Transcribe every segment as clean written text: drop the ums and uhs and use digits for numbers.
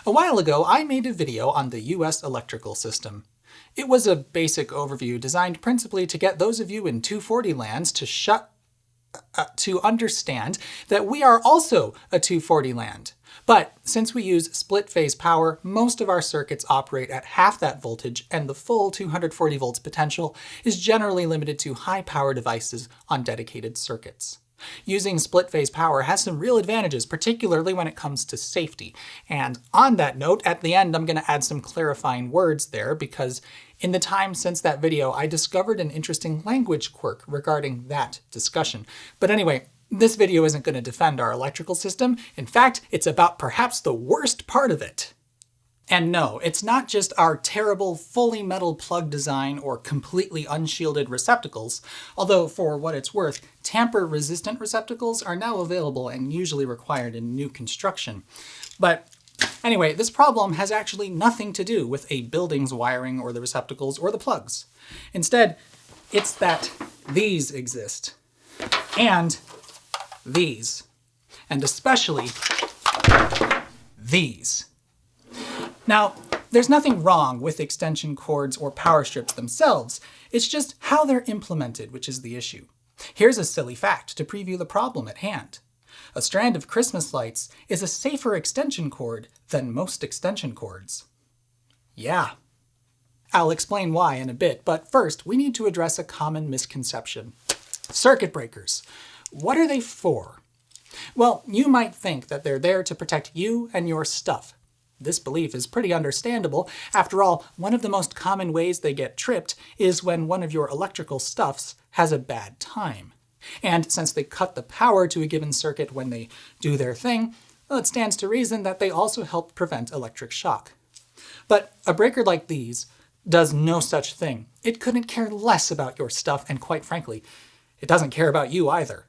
A while ago, I made a video on the US electrical system. It was a basic overview designed principally to get those of you in 240 lands to understand that we are also a 240 land. But since we use split-phase power, most of our circuits operate at half that voltage, and the full 240 volts potential is generally limited to high-power devices on dedicated circuits. Using split-phase power has some real advantages, particularly when it comes to safety. And on that note, at the end I'm going to add some clarifying words there, because in the time since that video I discovered an interesting language quirk regarding that discussion. But anyway, this video isn't going to defend our electrical system. In fact, it's about perhaps the worst part of it. And no, it's not just our terrible fully metal plug design or completely unshielded receptacles, although for what it's worth, tamper-resistant receptacles are now available and usually required in new construction. But anyway, this problem has actually nothing to do with a building's wiring or the receptacles or the plugs. Instead, it's that these exist. And these. And especially these. Now, there's nothing wrong with extension cords or power strips themselves, it's just how they're implemented which is the issue. Here's a silly fact to preview the problem at hand. A strand of Christmas lights is a safer extension cord than most extension cords. Yeah. I'll explain why in a bit, but first we need to address a common misconception. Circuit breakers. What are they for? Well, you might think that they're there to protect you and your stuff. This belief is pretty understandable. After all, one of the most common ways they get tripped is when one of your electrical stuffs has a bad time. And since they cut the power to a given circuit when they do their thing, well, it stands to reason that they also help prevent electric shock. But a breaker like these does no such thing. It couldn't care less about your stuff, and quite frankly, it doesn't care about you either.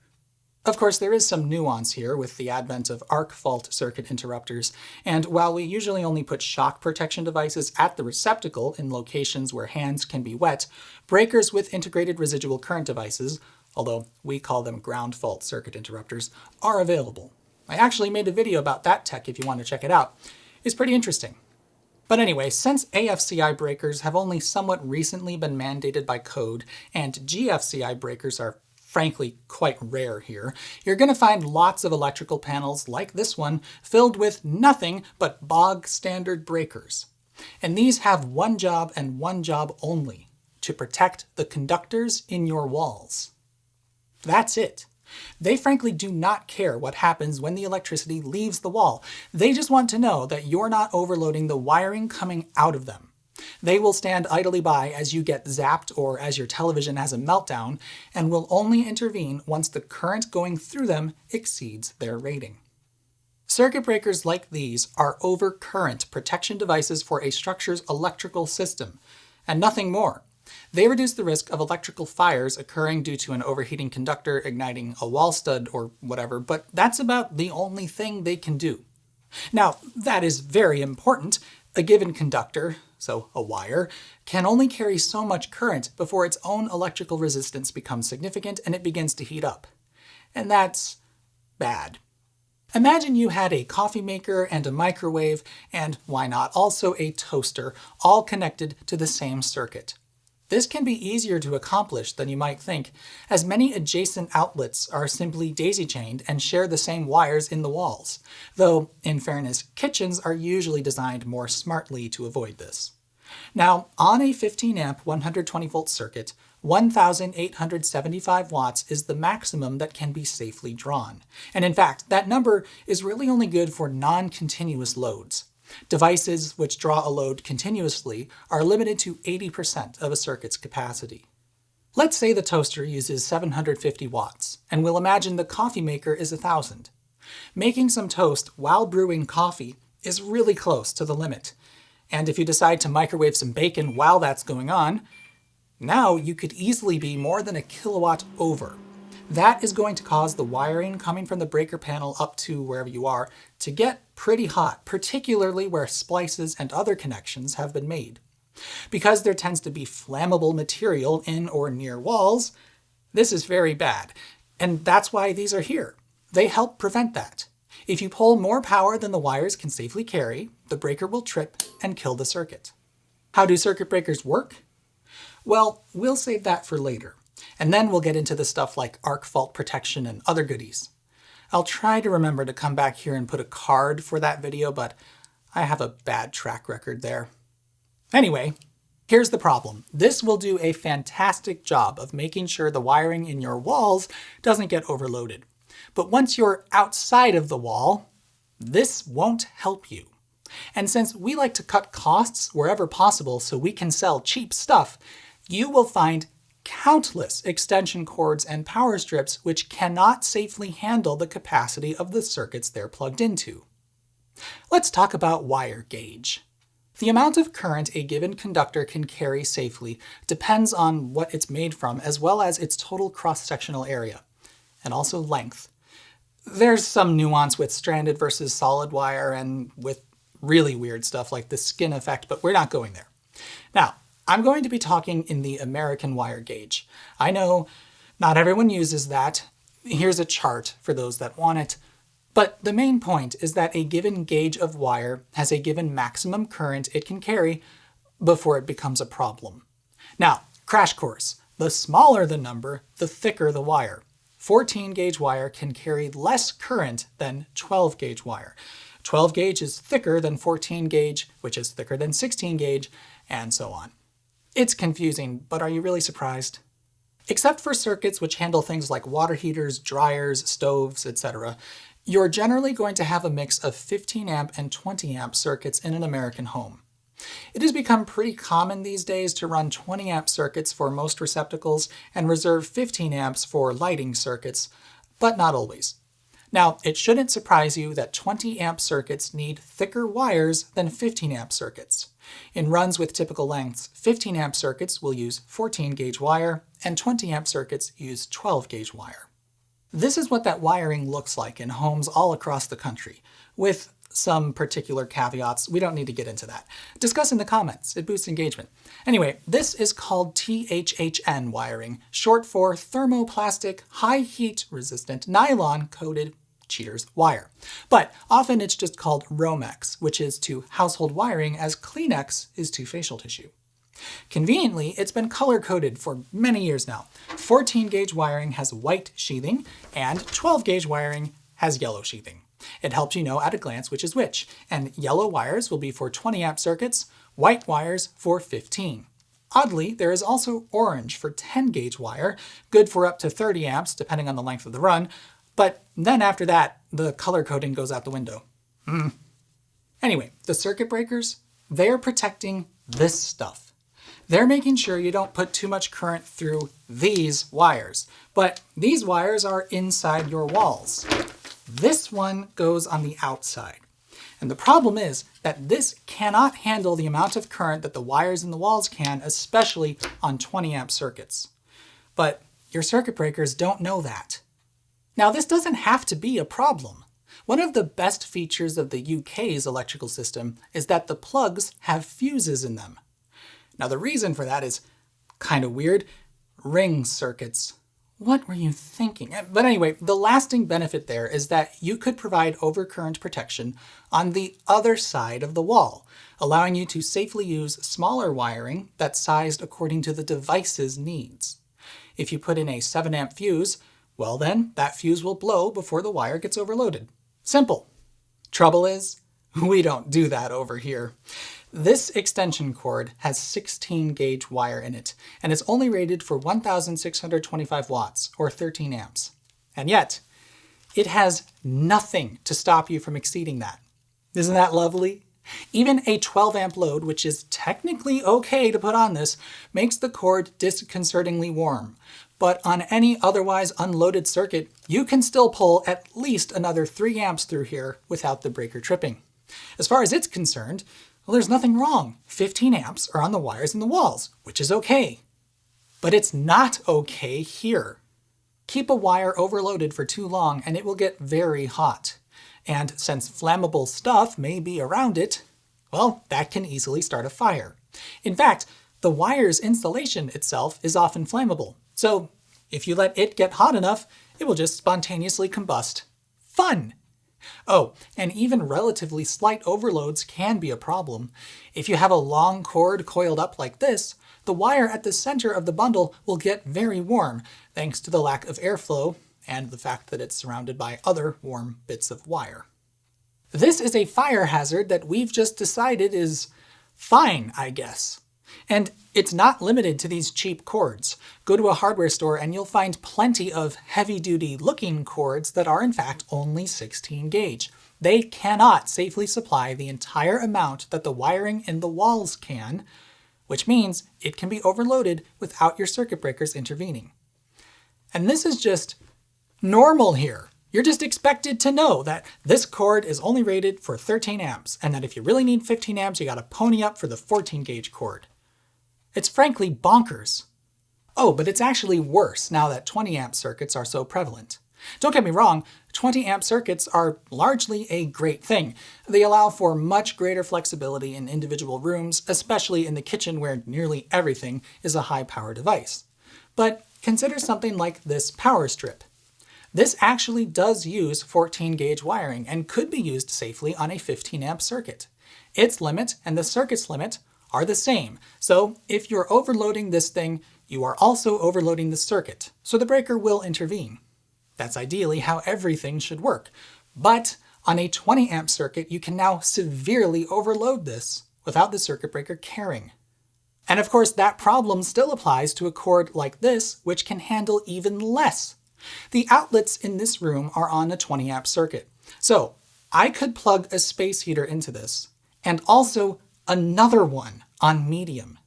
Of course, there is some nuance here with the advent of arc fault circuit interrupters, and while we usually only put shock protection devices at the receptacle in locations where hands can be wet, breakers with integrated residual current devices, although we call them ground fault circuit interrupters, are available. I actually made a video about that tech if you want to check it out. It's pretty interesting. But anyway, since AFCI breakers have only somewhat recently been mandated by code, and GFCI breakers are frankly quite rare here, you're going to find lots of electrical panels like this one filled with nothing but bog standard breakers. And these have one job and one job only: to protect the conductors in your walls. That's it. They frankly do not care what happens when the electricity leaves the wall. They just want to know that you're not overloading the wiring coming out of them. They will stand idly by as you get zapped or as your television has a meltdown, and will only intervene once the current going through them exceeds their rating. Circuit breakers like these are overcurrent protection devices for a structure's electrical system, and nothing more. They reduce the risk of electrical fires occurring due to an overheating conductor igniting a wall stud or whatever, but that's about the only thing they can do. Now, that is very important. A given conductor, so a wire, can only carry so much current before its own electrical resistance becomes significant and it begins to heat up. And that's bad. Imagine you had a coffee maker and a microwave, and why not also a toaster, all connected to the same circuit. This can be easier to accomplish than you might think, as many adjacent outlets are simply daisy-chained and share the same wires in the walls, though, in fairness, kitchens are usually designed more smartly to avoid this. Now, on a 15-amp 120-volt circuit, 1,875 watts is the maximum that can be safely drawn. And in fact, that number is really only good for non-continuous loads. Devices which draw a load continuously are limited to 80% of a circuit's capacity. Let's say the toaster uses 750 watts, and we'll imagine the coffee maker is 1,000. Making some toast while brewing coffee is really close to the limit. And if you decide to microwave some bacon while that's going on, now you could easily be more than a kilowatt over. That is going to cause the wiring coming from the breaker panel up to wherever you are to get pretty hot, particularly where splices and other connections have been made. Because there tends to be flammable material in or near walls, this is very bad, and that's why these are here. They help prevent that. If you pull more power than the wires can safely carry, the breaker will trip and kill the circuit. How do circuit breakers work? Well, we'll save that for later, and then we'll get into the stuff like arc fault protection and other goodies. I'll try to remember to come back here and put a card for that video, but I have a bad track record there. Anyway, here's the problem. This will do a fantastic job of making sure the wiring in your walls doesn't get overloaded. But once you're outside of the wall, this won't help you. And since we like to cut costs wherever possible so we can sell cheap stuff, you will find countless extension cords and power strips which cannot safely handle the capacity of the circuits they're plugged into. Let's talk about wire gauge. The amount of current a given conductor can carry safely depends on what it's made from, as well as its total cross-sectional area, and also length. There's some nuance with stranded versus solid wire and with really weird stuff like the skin effect, but we're not going there. Now, I'm going to be talking in the American wire gauge. I know not everyone uses that. Here's a chart for those that want it. But the main point is that a given gauge of wire has a given maximum current it can carry before it becomes a problem. Now, crash course. The smaller the number, the thicker the wire. 14 gauge wire can carry less current than 12 gauge wire. 12 gauge is thicker than 14 gauge, which is thicker than 16 gauge, and so on. It's confusing, but are you really surprised? Except for circuits which handle things like water heaters, dryers, stoves, etc., you're generally going to have a mix of 15 amp and 20 amp circuits in an American home. It has become pretty common these days to run 20 amp circuits for most receptacles and reserve 15 amps for lighting circuits, but not always. Now, it shouldn't surprise you that 20 amp circuits need thicker wires than 15 amp circuits. In runs with typical lengths, 15 amp circuits will use 14 gauge wire, and 20 amp circuits use 12 gauge wire. This is what that wiring looks like in homes all across the country, with some particular caveats. We don't need to get into that. Discuss in the comments, it boosts engagement. Anyway, this is called THHN wiring, short for thermoplastic, high heat resistant, nylon coated cheaters wire. But often it's just called Romex, which is to household wiring as Kleenex is to facial tissue. Conveniently, it's been color-coded for many years now. 14 gauge wiring has white sheathing, and 12 gauge wiring has yellow sheathing. It helps you know at a glance which is which, and yellow wires will be for 20 amp circuits, white wires for 15. Oddly, there is also orange for 10 gauge wire, good for up to 30 amps depending on the length of the run, but then after that, the color coding goes out the window. Anyway, the circuit breakers, they're protecting this stuff. They're making sure you don't put too much current through these wires, but these wires are inside your walls. This one goes on the outside. And the problem is that this cannot handle the amount of current that the wires in the walls can, especially on 20 amp circuits. But your circuit breakers don't know that. Now, this doesn't have to be a problem. One of the best features of the UK's electrical system is that the plugs have fuses in them. Now, the reason for that is kind of weird. Ring circuits. What were you thinking? But anyway, the lasting benefit there is that you could provide overcurrent protection on the other side of the wall, allowing you to safely use smaller wiring that's sized according to the device's needs. If you put in a 7 amp fuse, well then, that fuse will blow before the wire gets overloaded. Simple. Trouble is, we don't do that over here. This extension cord has 16 gauge wire in it, and is only rated for 1,625 watts, or 13 amps. And yet, it has nothing to stop you from exceeding that. Isn't that lovely? Even a 12 amp load, which is technically okay to put on this, makes the cord disconcertingly warm. But on any otherwise unloaded circuit, you can still pull at least another 3 amps through here without the breaker tripping. As far as it's concerned, well, there's nothing wrong. 15 amps are on the wires in the walls, which is okay. But it's not okay here. Keep a wire overloaded for too long and it will get very hot. And since flammable stuff may be around it, well, that can easily start a fire. In fact, the wire's insulation itself is often flammable. So if you let it get hot enough, it will just spontaneously combust. Fun! Oh, and even relatively slight overloads can be a problem. If you have a long cord coiled up like this, the wire at the center of the bundle will get very warm, thanks to the lack of airflow and the fact that it's surrounded by other warm bits of wire. This is a fire hazard that we've just decided is fine, I guess. And it's not limited to these cheap cords. Go to a hardware store and you'll find plenty of heavy-duty looking cords that are in fact only 16 gauge. They cannot safely supply the entire amount that the wiring in the walls can, which means it can be overloaded without your circuit breakers intervening. And this is just normal here. You're just expected to know that this cord is only rated for 13 amps, and that if you really need 15 amps, you gotta pony up for the 14 gauge cord. It's frankly bonkers. Oh, but it's actually worse now that 20 amp circuits are so prevalent. Don't get me wrong, 20 amp circuits are largely a great thing. They allow for much greater flexibility in individual rooms, especially in the kitchen where nearly everything is a high power device. But consider something like this power strip. This actually does use 14 gauge wiring and could be used safely on a 15 amp circuit. Its limit and the circuit's limit are the same, so if you're overloading this thing, you are also overloading the circuit, so the breaker will intervene. That's ideally how everything should work. But on a 20 amp circuit, you can now severely overload this without the circuit breaker caring. And of course, that problem still applies to a cord like this, which can handle even less. The outlets in this room are on a 20 amp circuit. So I could plug a space heater into this, and also another one on medium.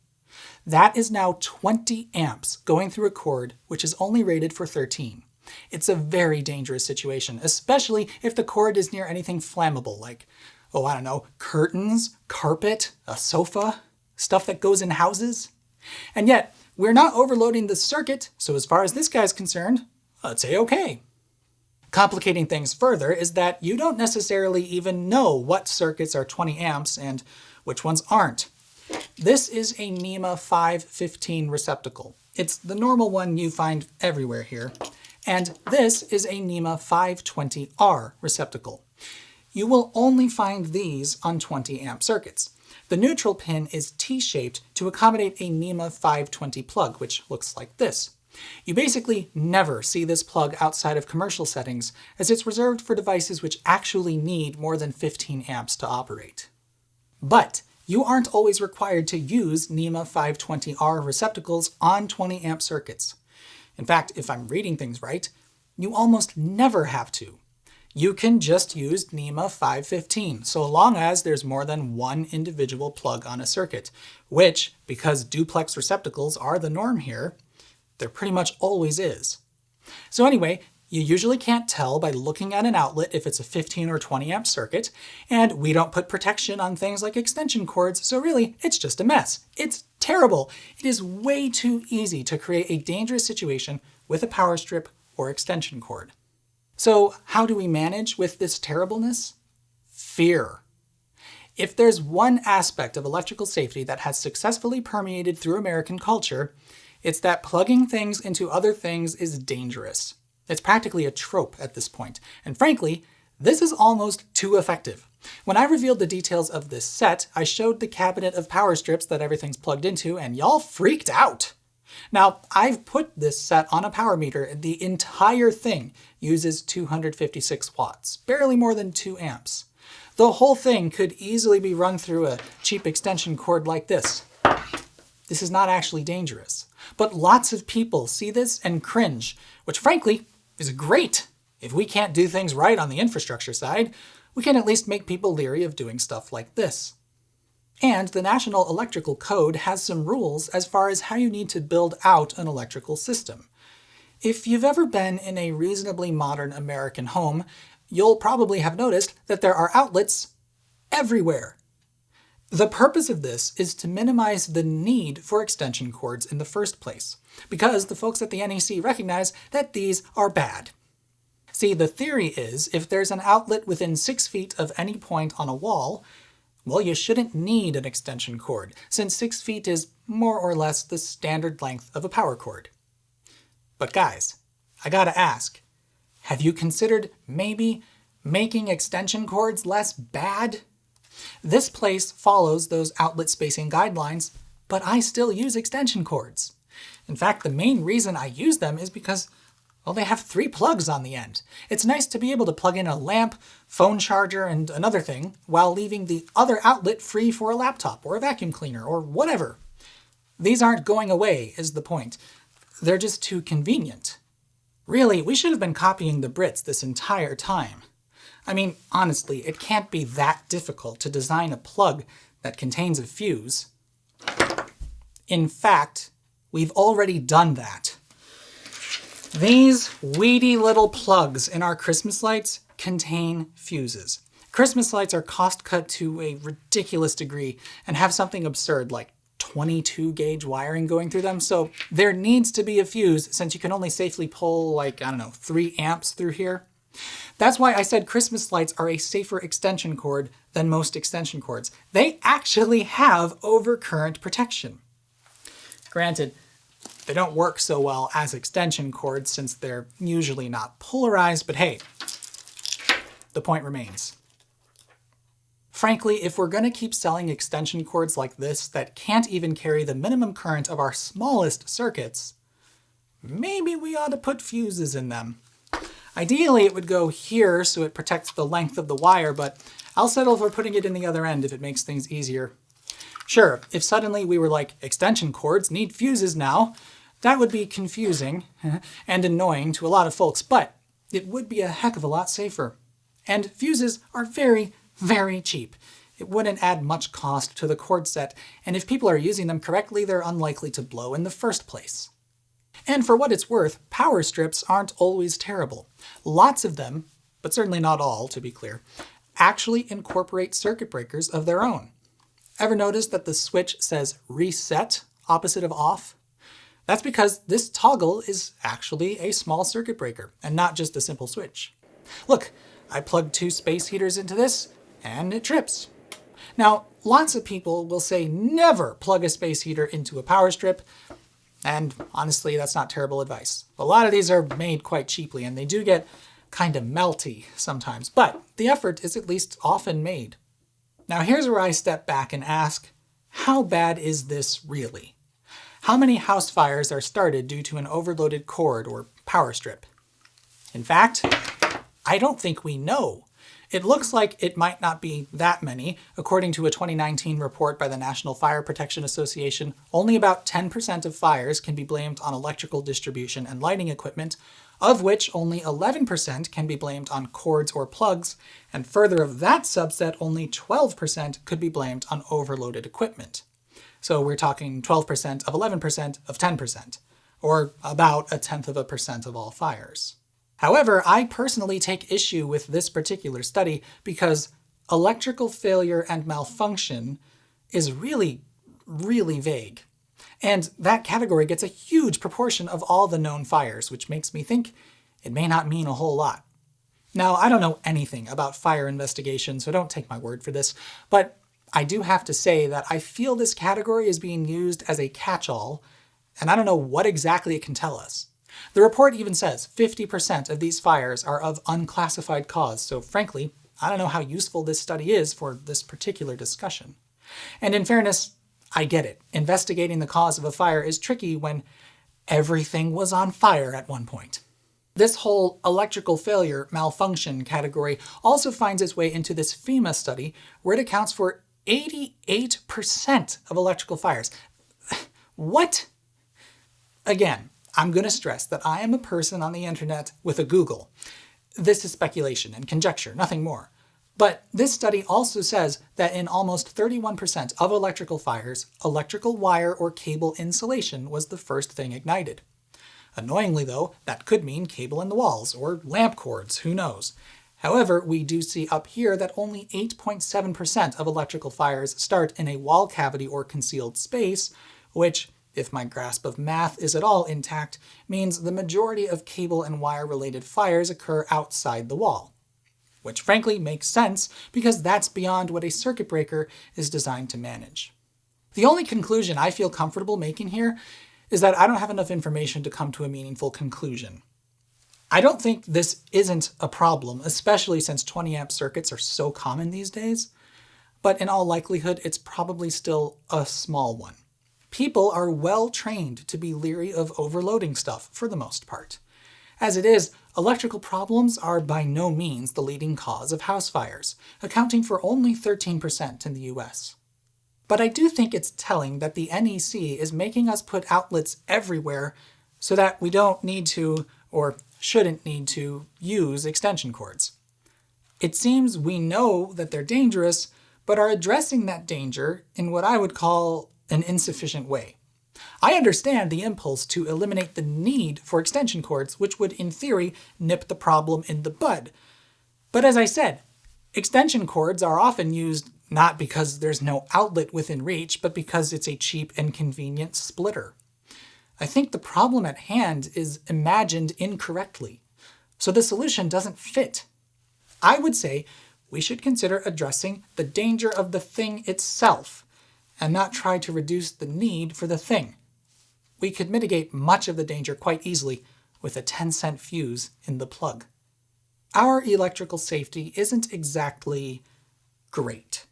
That is now 20 amps going through a cord which is only rated for 13. It's a very dangerous situation, especially if the cord is near anything flammable like, oh, I don't know, curtains, carpet, a sofa, stuff that goes in houses. And yet, we're not overloading the circuit, so as far as this guy's concerned, it's a-okay. Complicating things further is that you don't necessarily even know what circuits are 20 amps and which ones aren't. This is a NEMA 515 receptacle. It's the normal one you find everywhere here. And this is a NEMA 520R receptacle. You will only find these on 20 amp circuits. The neutral pin is T-shaped to accommodate a NEMA 520 plug, which looks like this. You basically never see this plug outside of commercial settings, as it's reserved for devices which actually need more than 15 amps to operate. But you aren't always required to use NEMA 520R receptacles on 20 amp circuits. In fact, if I'm reading things right, you almost never have to. You can just use NEMA 515, so long as there's more than one individual plug on a circuit, which, because duplex receptacles are the norm here, there pretty much always is. So anyway, you usually can't tell by looking at an outlet if it's a 15 or 20 amp circuit, and we don't put protection on things like extension cords, so really, it's just a mess. It's terrible. It is way too easy to create a dangerous situation with a power strip or extension cord. So how do we manage with this terribleness? Fear. If there's one aspect of electrical safety that has successfully permeated through American culture, it's that plugging things into other things is dangerous. It's practically a trope at this point, and frankly, this is almost too effective. When I revealed the details of this set, I showed the cabinet of power strips that everything's plugged into, and y'all freaked out. Now, I've put this set on a power meter, and the entire thing uses 256 watts, barely more than 2 amps. The whole thing could easily be run through a cheap extension cord like this. This is not actually dangerous. But lots of people see this and cringe, which frankly is great. If we can't do things right on the infrastructure side, we can at least make people leery of doing stuff like this. And the National Electrical Code has some rules as far as how you need to build out an electrical system. If you've ever been in a reasonably modern American home, you'll probably have noticed that there are outlets everywhere. The purpose of this is to minimize the need for extension cords in the first place, because the folks at the NEC recognize that these are bad. See, the theory is if there's an outlet within 6 feet of any point on a wall, well, you shouldn't need an extension cord, since 6 feet is more or less the standard length of a power cord. But guys, I gotta ask, have you considered maybe Making extension cords less bad? This place follows those outlet spacing guidelines, but I still use extension cords. In fact, the main reason I use them is because, well, they have 3 plugs on the end. It's nice to be able to plug in a lamp, phone charger, and another thing, while leaving the other outlet free for a laptop or a vacuum cleaner or whatever. These aren't going away, is the point. They're just too convenient. Really, we should have been copying the Brits this entire time. I mean, honestly, it can't be that difficult to design a plug that contains a fuse. In fact, we've already done that. These weedy little plugs in our Christmas lights contain fuses. Christmas lights are cost cut to a ridiculous degree and have something absurd like 22 gauge wiring going through them, so there needs to be a fuse since you can only safely pull like, 3 amps through here. That's why I said Christmas lights are a safer extension cord than most extension cords. They actually have overcurrent protection. Granted, they don't work so well as extension cords since they're usually not polarized, but hey, the point remains. Frankly, if we're going to keep selling extension cords like this that can't even carry the minimum current of our smallest circuits, maybe we ought to put fuses in them. Ideally, it would go here so it protects the length of the wire, but I'll settle for putting it in the other end if it makes things easier. Sure, if suddenly we were like, extension cords need fuses now, that would be confusing and annoying to a lot of folks, but it would be a heck of a lot safer. And fuses are very, very cheap. It wouldn't add much cost to the cord set, and if people are using them correctly, they're unlikely to blow in the first place. And for what it's worth, power strips aren't always terrible. Lots of them, but certainly not all, to be clear, actually incorporate circuit breakers of their own. Ever notice that the switch says reset opposite of off? That's because this toggle is actually a small circuit breaker, and not just a simple switch. Look, I plugged 2 space heaters into this, and it trips. Now, lots of people will say never plug a space heater into a power strip, and honestly, that's not terrible advice. A lot of these are made quite cheaply, and they do get kind of melty sometimes, but the effort is at least often made. Now here's where I step back and ask, how bad is this really? How many house fires are started due to an overloaded cord or power strip? In fact, I don't think we know. It looks like it might not be that many. According to a 2019 report by the National Fire Protection Association, only about 10% of fires can be blamed on electrical distribution and lighting equipment, of which only 11% can be blamed on cords or plugs, and further of that subset, only 12% could be blamed on overloaded equipment. So we're talking 12% of 11% of 10%, or about 0.1% of all fires. However, I personally take issue with this particular study because electrical failure and malfunction is really, really vague. And that category gets a huge proportion of all the known fires, which makes me think it may not mean a whole lot. Now, I don't know anything about fire investigation, so don't take my word for this, but I do have to say that I feel this category is being used as a catch-all, and I don't know what exactly it can tell us. The report even says 50% of these fires are of unclassified cause, so frankly, I don't know how useful this study is for this particular discussion. And in fairness, I get it. Investigating the cause of a fire is tricky when everything was on fire at one point. This whole electrical failure malfunction category also finds its way into this FEMA study, where it accounts for 88% of electrical fires. What? Again, I'm going to stress that I am a person on the internet with a Google. This is speculation and conjecture, nothing more. But this study also says that in almost 31% of electrical fires, electrical wire or cable insulation was the first thing ignited. Annoyingly though, that could mean cable in the walls, or lamp cords, who knows. However, we do see up here that only 8.7% of electrical fires start in a wall cavity or concealed space, which, if my grasp of math is at all intact, means the majority of cable and wire-related fires occur outside the wall. Which frankly makes sense, because that's beyond what a circuit breaker is designed to manage. The only conclusion I feel comfortable making here is that I don't have enough information to come to a meaningful conclusion. I don't think this isn't a problem, especially since 20 amp circuits are so common these days, but in all likelihood it's probably still a small one. People are well trained to be leery of overloading stuff for the most part. As it is, electrical problems are by no means the leading cause of house fires, accounting for only 13% in the US. But I do think it's telling that the NEC is making us put outlets everywhere so that we don't need to, or shouldn't need to, use extension cords. It seems we know that they're dangerous, but are addressing that danger in what I would call an insufficient way. I understand the impulse to eliminate the need for extension cords, which would in theory nip the problem in the bud. But as I said, extension cords are often used not because there's no outlet within reach, but because it's a cheap and convenient splitter. I think the problem at hand is imagined incorrectly, so the solution doesn't fit. I would say we should consider addressing the danger of the thing itself, and not try to reduce the need for the thing. We could mitigate much of the danger quite easily with a 10-cent fuse in the plug. Our electrical safety isn't exactly great.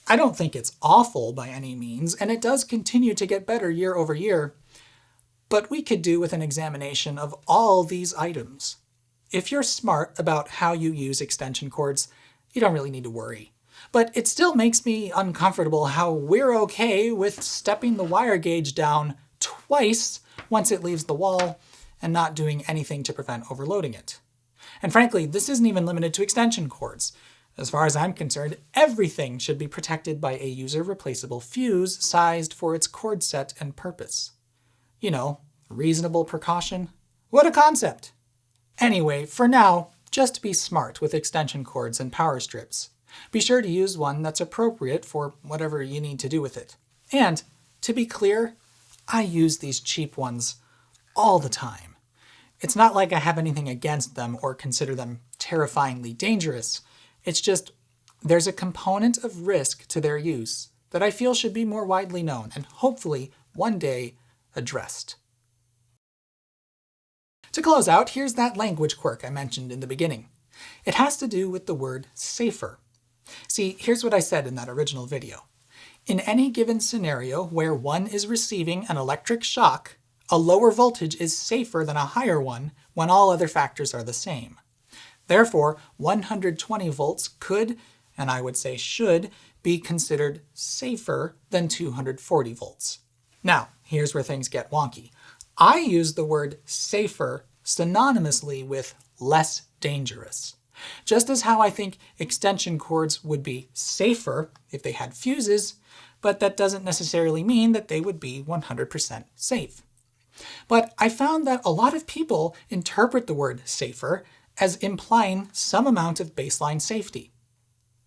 I don't think it's awful by any means, and it does continue to get better year over year, but we could do with an examination of all these items. If you're smart about how you use extension cords, you don't really need to worry. But it still makes me uncomfortable how we're okay with stepping the wire gauge down twice once it leaves the wall and not doing anything to prevent overloading it. And frankly, this isn't even limited to extension cords. As far as I'm concerned, everything should be protected by a user-replaceable fuse sized for its cord set and purpose. You know, reasonable precaution. What a concept! Anyway, for now, just be smart with extension cords and power strips. Be sure to use one that's appropriate for whatever you need to do with it. And, to be clear, I use these cheap ones all the time. It's not like I have anything against them or consider them terrifyingly dangerous. It's just, there's a component of risk to their use that I feel should be more widely known and hopefully one day addressed. To close out, here's that language quirk I mentioned in the beginning. It has to do with the word safer. See, here's what I said in that original video. In any given scenario where one is receiving an electric shock, a lower voltage is safer than a higher one when all other factors are the same. Therefore, 120 volts could, and I would say should, be considered safer than 240 volts. Now, here's where things get wonky. I use the word safer synonymously with less dangerous. Just as how I think extension cords would be safer if they had fuses, but that doesn't necessarily mean that they would be 100% safe. But I found that a lot of people interpret the word safer as implying some amount of baseline safety.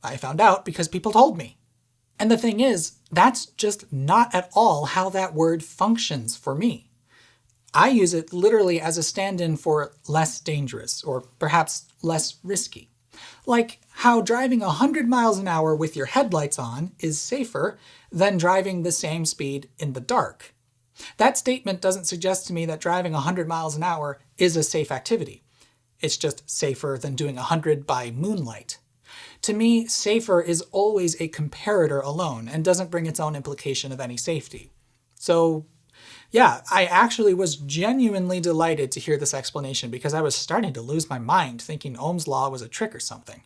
I found out because people told me. And the thing is, that's just not at all how that word functions for me. I use it literally as a stand-in for less dangerous, or perhaps less risky. Like how driving 100 miles an hour with your headlights on is safer than driving the same speed in the dark. That statement doesn't suggest to me that driving 100 miles an hour is a safe activity. It's just safer than doing 100 by moonlight. To me, safer is always a comparator alone and doesn't bring its own implication of any safety. So, yeah, I actually was genuinely delighted to hear this explanation because I was starting to lose my mind thinking Ohm's law was a trick or something.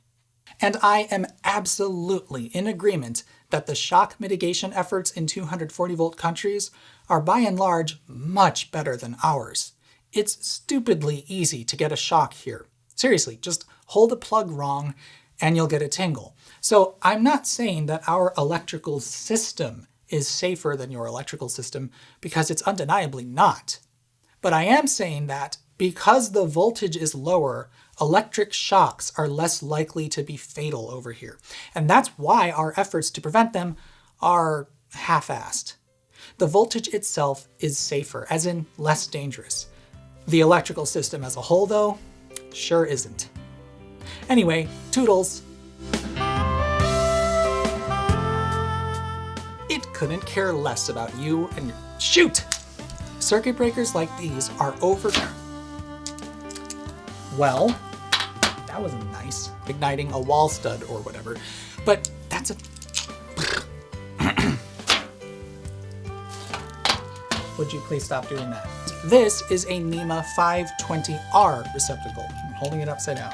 And I am absolutely in agreement that the shock mitigation efforts in 240 volt countries are by and large much better than ours. It's stupidly easy to get a shock here. Seriously, just hold a plug wrong and you'll get a tingle. So I'm not saying that our electrical system is safer than your electrical system, because it's undeniably not. But I am saying that because the voltage is lower, electric shocks are less likely to be fatal over here. And that's why our efforts to prevent them are half-assed. The voltage itself is safer, as in less dangerous. The electrical system as a whole, though, sure isn't. Anyway, toodles. It couldn't care less about you and your... Shoot! Circuit breakers like these are Well, that was nice. Igniting a wall stud or whatever. But that's a... Would you please stop doing that? This is a NEMA 520R receptacle. I'm holding it upside down.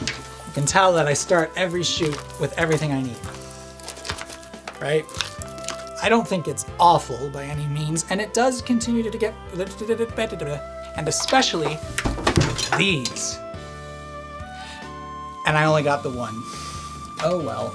You can tell that I start every shoot with everything I need. Right? I don't think it's awful by any means, and it does continue to get better, and especially these. And I only got the one. Oh well.